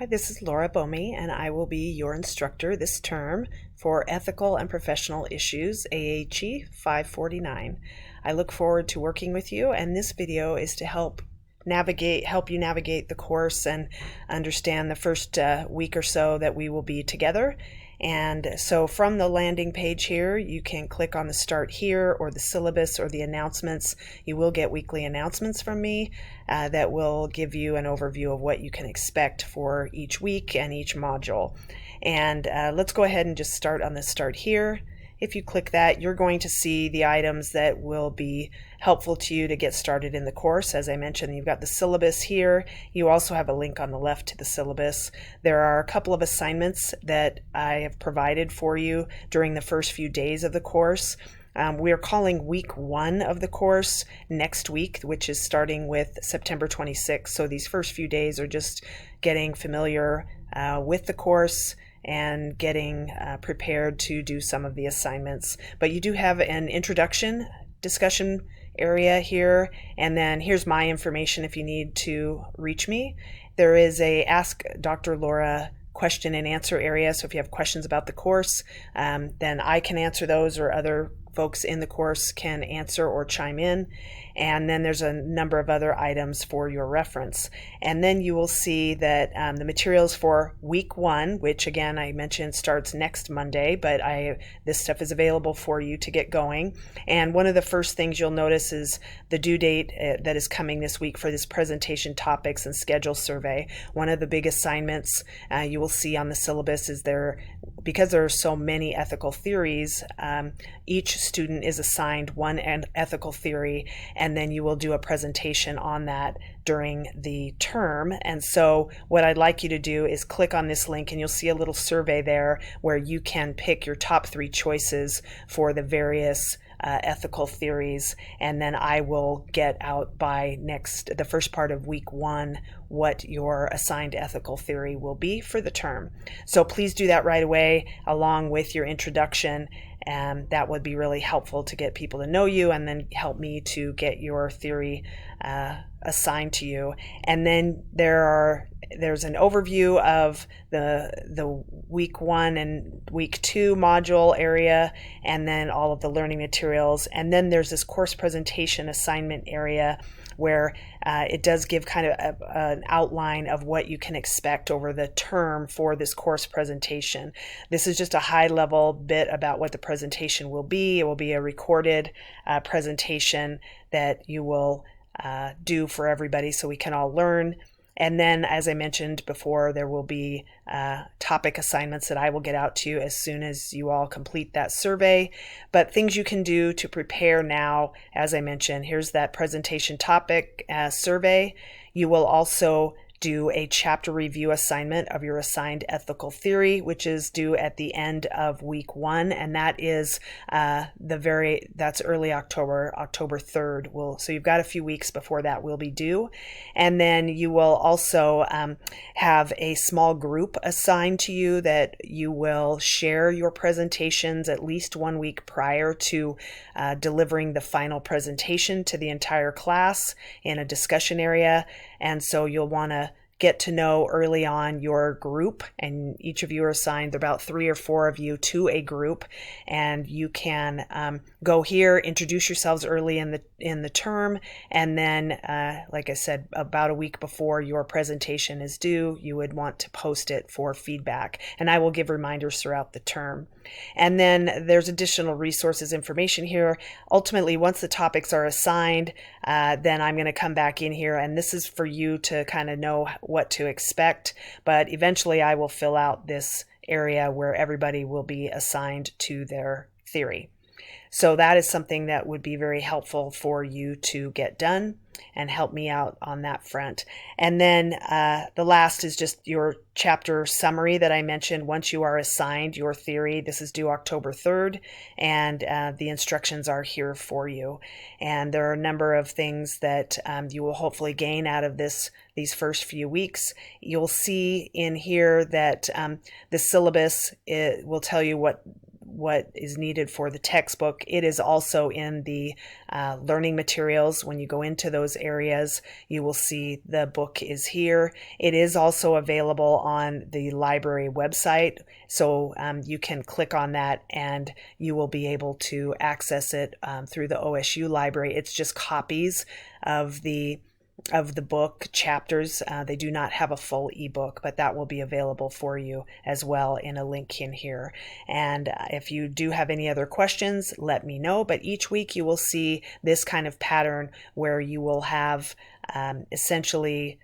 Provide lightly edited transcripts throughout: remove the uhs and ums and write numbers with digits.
Hi, this is Laura Bomey, and I will be your instructor this term for Ethical and Professional Issues, AHE 549. I look forward to working with you, and this video is to help you navigate the course and understand the first week or so that we will be together. And so from the landing page here, you can click on the Start Here or the syllabus or the announcements. You will get weekly announcements from me that will give you an overview of what you can expect for each week and each module. And let's go ahead and just start on the Start Here. If you click that, you're going to see the items that will be helpful to you to get started in the course. As I mentioned, you've got the syllabus here. You also have a link on the left to the syllabus. There are a couple of assignments that I have provided for you during the first few days of the course. We are calling week 1 of the course next week, which is starting with September 26th. So these first few days are just getting familiar with the course and getting prepared to do some of the assignments. But you do have an introduction discussion area here, and then here's my information if you need to reach me. There is a Ask Dr. Laura question and answer area, so if you have questions about the course, then I can answer those, or other folks in the course can answer or chime in. And then there's a number of other items for your reference. And then you will see that the materials for week 1, which again I mentioned starts next Monday, but this stuff is available for you to get going. And one of the first things you'll notice is the due date that is coming this week for this presentation topics and schedule survey. One of the big assignments you will see on the syllabus is because there are so many ethical theories, each student is assigned one ethical theory, and then you will do a presentation on that during the term. And so what I'd like you to do is click on this link, and you'll see a little survey there where you can pick your top 3 choices for the various ethical theories, and then I will get out by the first part of week 1 what your assigned ethical theory will be for the term. So please do that right away along with your introduction, and that would be really helpful to get people to know you and then help me to get your theory assigned to you. And then there's an overview of the week 1 and week 2 module area, and then all of the learning materials. And then there's this course presentation assignment area where it does give kind of an outline of what you can expect over the term for this course presentation. This is just a high-level bit about what the presentation will be. It will be a recorded presentation that you will do for everybody so we can all learn. And then, as I mentioned before, there will be topic assignments that I will get out to you as soon as you all complete that survey. But things you can do to prepare now, as I mentioned, here's that presentation topic survey. You will also do a chapter review assignment of your assigned ethical theory, which is due at the end of week 1, and that is that's early October, October 3rd. So you've got a few weeks before that will be due. And then you will also have a small group assigned to you that you will share your presentations at least 1 week prior to delivering the final presentation to the entire class in a discussion area. And so you'll want to get to know early on your group, and each of you are assigned about 3 or 4 of you to a group, and you can go here, introduce yourselves early in the term, and then like I said, about a week before your presentation is due, you would want to post it for feedback, and I will give reminders throughout the term. And then there's additional resources information here. Ultimately, once the topics are assigned, then I'm going to come back in here, and this is for you to kind of know what to expect, but eventually I will fill out this area where everybody will be assigned to their theory. So that is something that would be very helpful for you to get done and help me out on that front. And then the last is just your chapter summary that I mentioned. Once you are assigned your theory, this is due October 3rd, and the instructions are here for you. And there are a number of things that you will hopefully gain out of these first few weeks. You'll see in here that the syllabus will tell you what is needed for the textbook. It is also in the learning materials. When you go into those areas, you will see the book is here. It is also available on the library website, so you can click on that and you will be able to access it through the OSU library. It's just copies of the book chapters. They do not have a full ebook, but that will be available for you as well in a link in here. And if you do have any other questions, let me know. But each week you will see this kind of pattern where you will have essentially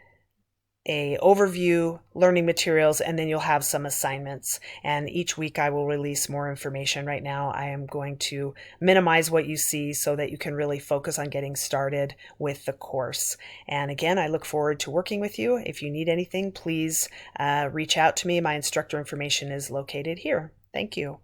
a overview, learning materials, and then you'll have some assignments. And each week I will release more information. Right now I am going to minimize what you see so that you can really focus on getting started with the course. And again, I look forward to working with you. If you need anything, please reach out to me. My instructor information is located here. Thank you.